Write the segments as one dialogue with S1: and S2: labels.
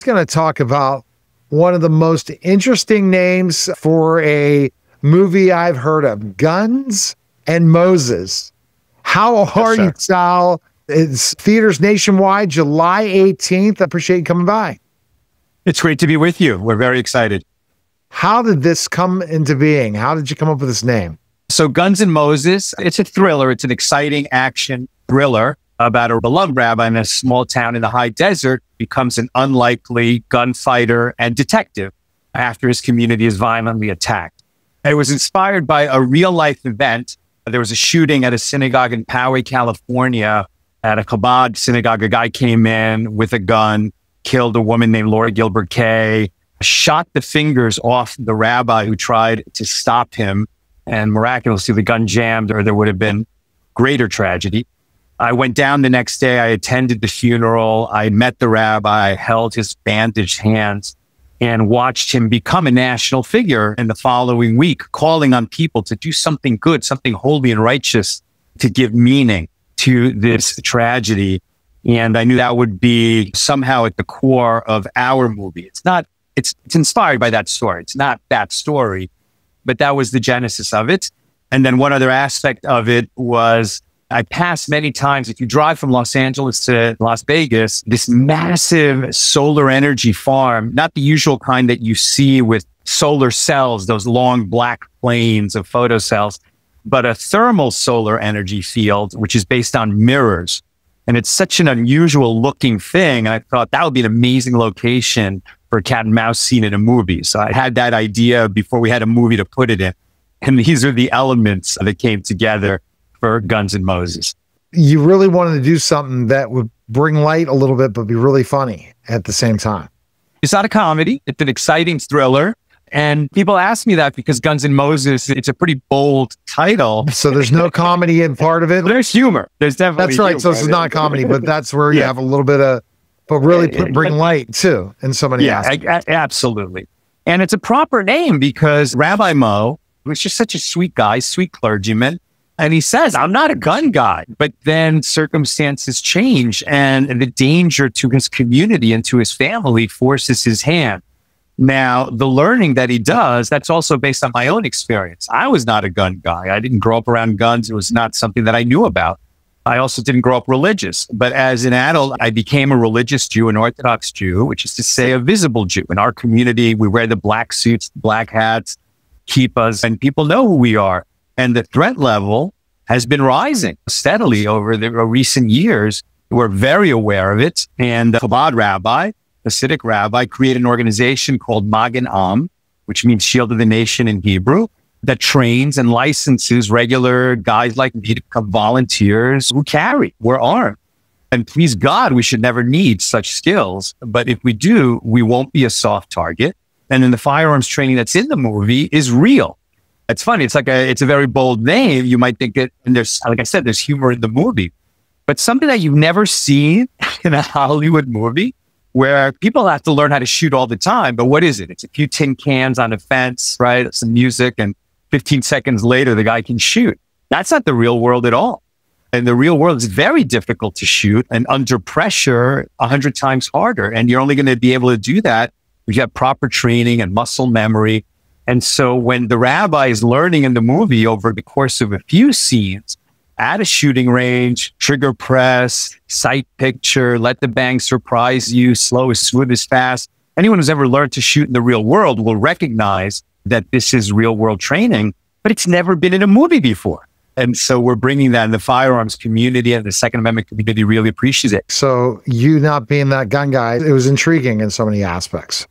S1: going to talk about one of the most interesting names for a movie I've heard of, Guns and Moses. How are you, Sal? It's theaters nationwide, July 18th. I appreciate you coming by.
S2: It's great to be with you. We're very excited.
S1: How did this come into being? How did you come up with this name?
S2: So Guns and Moses, it's a thriller. It's an exciting action thriller about a beloved rabbi in a small town in the high desert becomes an unlikely gunfighter and detective after his community is violently attacked. It was inspired by a real-life event. There was a shooting at a synagogue in Poway, California, at a Chabad synagogue. A guy came in with a gun, killed a woman named Laura Gilbert Kay, shot the fingers off the rabbi who tried to stop him, and miraculously the gun jammed, or there would have been greater tragedy. I went down the next day. I attended the funeral. I met the rabbi, I held his bandaged hands, and watched him become a national figure in the following week, calling on people to do something good, something holy and righteous to give meaning to this tragedy. And I knew that would be somehow at the core of our movie. It's inspired by that story. It's not that story, but that was the genesis of it. And then one other aspect of it was I passed many times, if you drive from Los Angeles to Las Vegas, this massive solar energy farm, not the usual kind that you see with solar cells, those long black planes of photocells, but a thermal solar energy field, which is based on mirrors. And it's such an unusual looking thing. I thought that would be an amazing location for a cat and mouse scene in a movie. So I had that idea before we had a movie to put it in. And these are the elements that came together for Guns and Moses.
S1: You really wanted to do something that would bring light a little bit, but be really funny at the same time.
S2: It's not a comedy. It's an exciting thriller. And people ask me that because Guns and Moses, it's a pretty bold title.
S1: So there's no comedy in part of it?
S2: There's humor. There's definitely
S1: That's right.
S2: humor.
S1: So it's not comedy, but that's where you have a little bit of, but really bring light too in so many aspects.
S2: Absolutely. And it's a proper name because Rabbi Mo was just such a sweet guy, sweet clergyman. And he says, I'm not a gun guy. But then circumstances change and the danger to his community and to his family forces his hand. Now, the learning that he does, that's also based on my own experience. I was not a gun guy. I didn't grow up around guns. It was not something that I knew about. I also didn't grow up religious. But as an adult, I became a religious Jew, an Orthodox Jew, which is to say a visible Jew. In our community, we wear the black suits, the black hats, kippahs, and people know who we are. And the threat level has been rising steadily over the recent years. We're very aware of it. And the Chabad rabbi, Hasidic rabbi, created an organization called Magen Am, which means Shield of the Nation in Hebrew, that trains and licenses regular guys like me to become volunteers who carry. We're armed. And please God, we should never need such skills. But if we do, we won't be a soft target. And then the firearms training that's in the movie is real. It's funny. It's a very bold name. You might think it, and there's, like I said, there's humor in the movie, but something that you've never seen in a Hollywood movie where people have to learn how to shoot all the time. But what is it? It's a few tin cans on a fence, right? Some music, and 15 seconds later, the guy can shoot. That's not the real world at all. And the real world is very difficult to shoot, and under pressure, 100 times harder. And you're only going to be able to do that if you have proper training and muscle memory. And so when the rabbi is learning in the movie over the course of a few scenes at a shooting range, trigger press, sight picture, let the bang surprise you, slow as smooth as fast. Anyone who's ever learned to shoot in the real world will recognize that this is real world training, but it's never been in a movie before. And so we're bringing that in. The firearms community and the Second Amendment community really appreciates it.
S1: So you not being that gun guy, it was intriguing in so many aspects.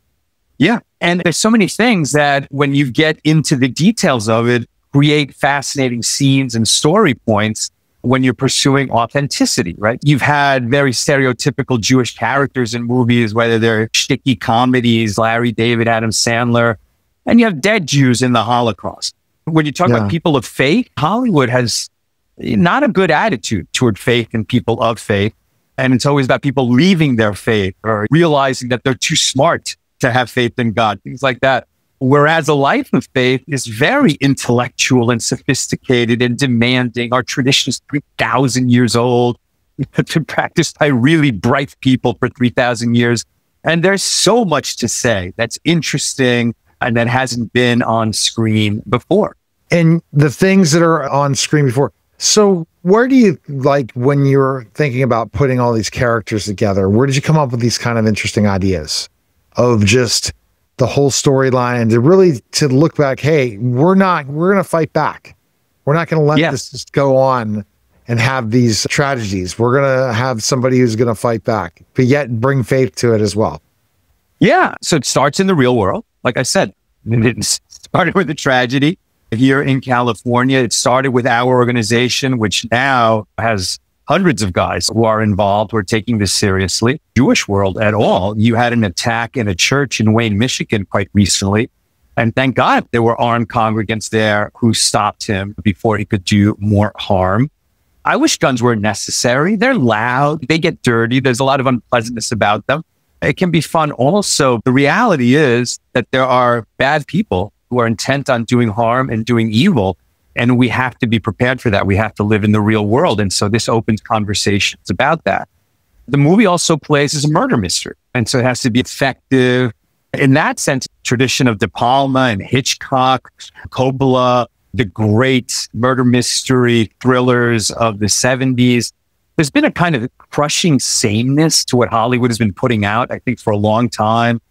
S2: Yeah. And there's so many things that when you get into the details of it, create fascinating scenes and story points when you're pursuing authenticity, right? You've had very stereotypical Jewish characters in movies, whether they're shticky comedies, Larry David, Adam Sandler, and you have dead Jews in the Holocaust. When you talk about people of faith, Hollywood has not a good attitude toward faith and people of faith. And it's always about people leaving their faith or realizing that they're too smart to have faith in God, things like that. Whereas a life of faith is very intellectual and sophisticated and demanding. Our tradition is 3,000 years old. It's been practiced by really bright people for 3,000 years. And there's so much to say that's interesting and that hasn't been on screen before.
S1: And the things that are on screen before. So where do you, like, when you're thinking about putting all these characters together, where did you come up with these kind of interesting ideas of just the whole storyline and to really to look back, hey, we're going to fight back. We're not going to let this just go on and have these tragedies. We're going to have somebody who's going to fight back, but yet bring faith to it as well.
S2: Yeah. So it starts in the real world. Like I said, it started with a tragedy here in California. It started with our organization, which now has hundreds of guys who are involved, who are taking this seriously. Jewish world at all. You had an attack in a church in Wayne, Michigan quite recently. And thank God there were armed congregants there who stopped him before he could do more harm. I wish guns weren't necessary. They're loud. They get dirty. There's a lot of unpleasantness about them. It can be fun also. The reality is that there are bad people who are intent on doing harm and doing evil. And we have to be prepared for that. We have to live in the real world. And so this opens conversations about that. The movie also plays as a murder mystery. And so it has to be effective. In that sense, tradition of De Palma and Hitchcock, Coppola, the great murder mystery thrillers of the 70s, there's been a kind of crushing sameness to what Hollywood has been putting out, I think, for a long time.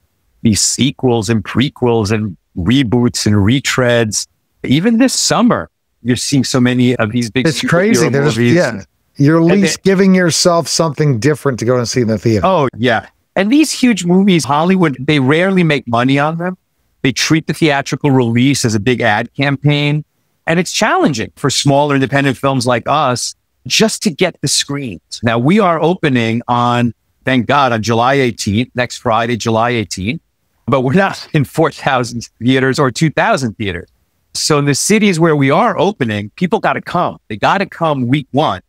S2: These sequels and prequels and reboots and retreads. Even this summer, you're seeing so many of these big.
S1: It's crazy. Movies. You're at least giving yourself something different to go and see in the theater.
S2: Oh, yeah. And these huge movies, Hollywood, they rarely make money on them. They treat the theatrical release as a big ad campaign. And it's challenging for smaller independent films like us just to get the screens. Now, we are opening on, thank God, on July 18th, next Friday, July 18th. But we're not in 4,000 theaters or 2,000 theaters. So in the cities where we are opening, people got to come. They got to come week one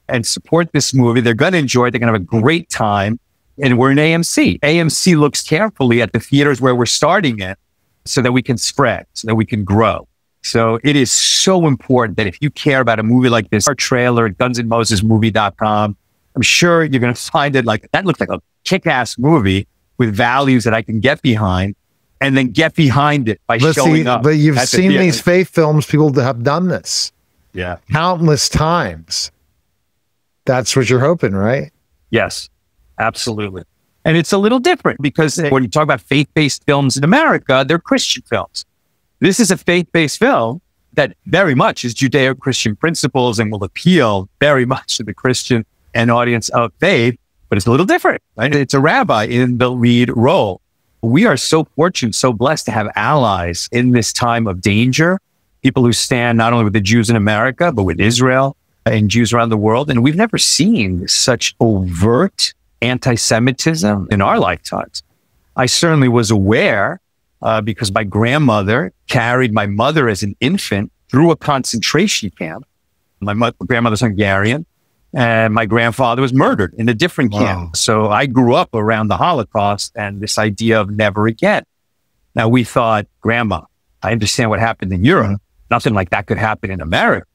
S2: and support this movie. They're going to enjoy it. They're going to have a great time. And we're in AMC. AMC looks carefully at the theaters where we're starting it so that we can spread, so that we can grow. So it is so important that if you care about a movie like this, our trailer at gunsandmosesmovie.com, I'm sure you're going to find it like, that looks like a kick-ass movie with values that I can get behind, and then get behind it by showing up.
S1: But you've seen these faith films, people have done this.
S2: Yeah.
S1: Countless times. That's what you're hoping, right?
S2: Yes, absolutely. And it's a little different because when you talk about faith-based films in America, they're Christian films. This is a faith-based film that very much is Judeo-Christian principles and will appeal very much to the Christian and audience of faith, but it's a little different, right? It's a rabbi in the lead role. We are so fortunate, so blessed to have allies in this time of danger, people who stand not only with the Jews in America, but with Israel and Jews around the world. And we've never seen such overt anti-Semitism in our lifetimes. I certainly was aware because my grandmother carried my mother as an infant through a concentration camp. My grandmother's Hungarian, and my grandfather was murdered in a different camp. So I grew up around the Holocaust and this idea of never again. Now we thought, Grandma, I understand what happened in Europe. Nothing like that could happen in America.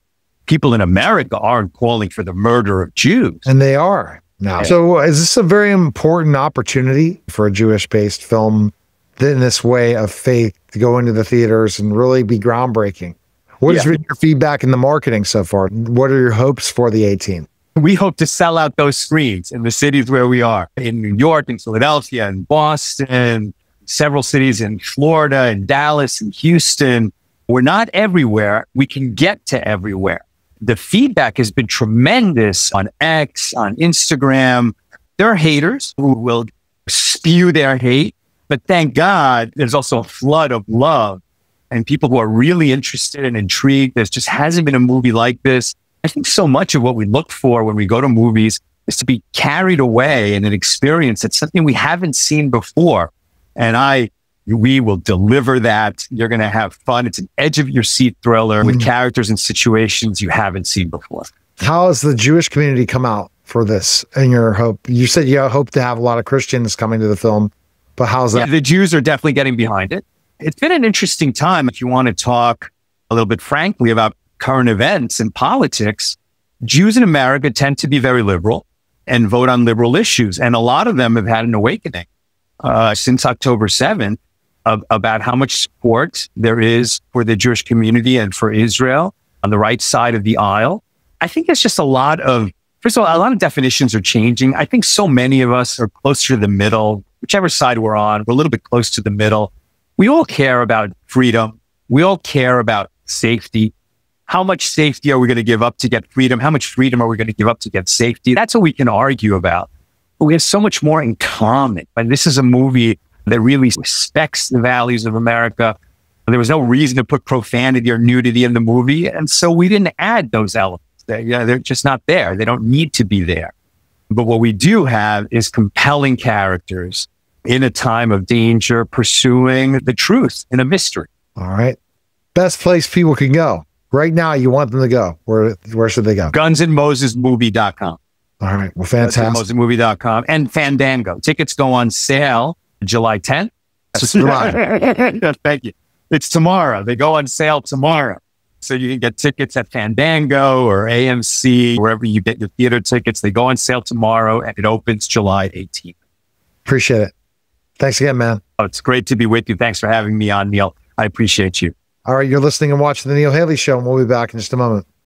S2: People in America aren't calling for the murder of Jews.
S1: And they are now. So is this a very important opportunity for a Jewish-based film in this way of faith to go into the theaters and really be groundbreaking? What has been your feedback in the marketing so far? What are your hopes for the 18th?
S2: We hope to sell out those screens in the cities where we are, in New York, in Philadelphia, in Boston, several cities in Florida, in Dallas, in Houston. We're not everywhere. We can get to everywhere. The feedback has been tremendous on X, on Instagram. There are haters who will spew their hate, but thank God there's also a flood of love and people who are really interested and intrigued. There just hasn't been a movie like this. I think so much of what we look for when we go to movies is to be carried away in an experience that's something we haven't seen before. And we will deliver that. You're going to have fun. It's an edge of your seat thriller with characters and situations you haven't seen before.
S1: How has the Jewish community come out for this in your hope? You said you hope to have a lot of Christians coming to the film, but how's that?
S2: Yeah, the Jews are definitely getting behind it. It's been an interesting time. If you want to talk a little bit frankly about current events and politics, Jews in America tend to be very liberal and vote on liberal issues. And a lot of them have had an awakening since October 7th about how much support there is for the Jewish community and for Israel on the right side of the aisle. I think it's just first of all, a lot of definitions are changing. I think so many of us are closer to the middle, whichever side we're on. We're a little bit close to the middle. We all care about freedom. We all care about safety. How much safety are we going to give up to get freedom? How much freedom are we going to give up to get safety? That's what we can argue about. But we have so much more in common. And this is a movie that really respects the values of America. There was no reason to put profanity or nudity in the movie. And so we didn't add those elements. They're just not there. They don't need to be there. But what we do have is compelling characters in a time of danger, pursuing the truth in a mystery.
S1: All right. Best place people can go. Right now, you want them to go. Where should they go?
S2: gunsandmosesmovie.com.
S1: All right. Well, fantastic.
S2: Gunsandmosesmovie.com and Fandango. Tickets go on sale July 10th.
S1: It's July.
S2: Thank you. It's tomorrow. They go on sale tomorrow. So you can get tickets at Fandango or AMC, wherever you get your theater tickets. They go on sale tomorrow and it opens July 18th.
S1: Appreciate it. Thanks again, man.
S2: Oh, it's great to be with you. Thanks for having me on, Neil. I appreciate you.
S1: All right. You're listening and watching The Neil Haley Show, and we'll be back in just a moment.